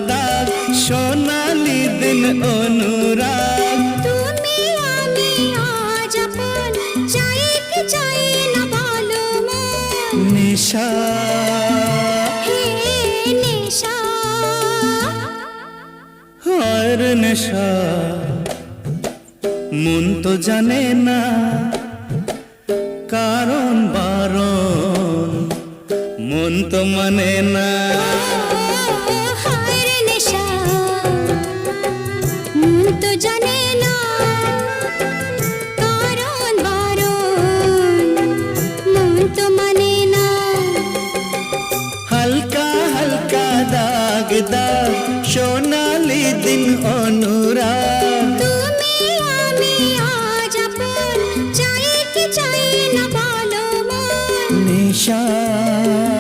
দাগ সোনালি দিন অনুরাগ তুমি আমি আজ আপন চাই কি চাই না বলো মন নিশা হে নেশা আর নেশা মন তো জানে না কারণ বারণ মন তো মানে না হায় রে নেশা মন তো জানে না কারণ বারণ মন তো মানে না হালকা হালকা দাগ দাগ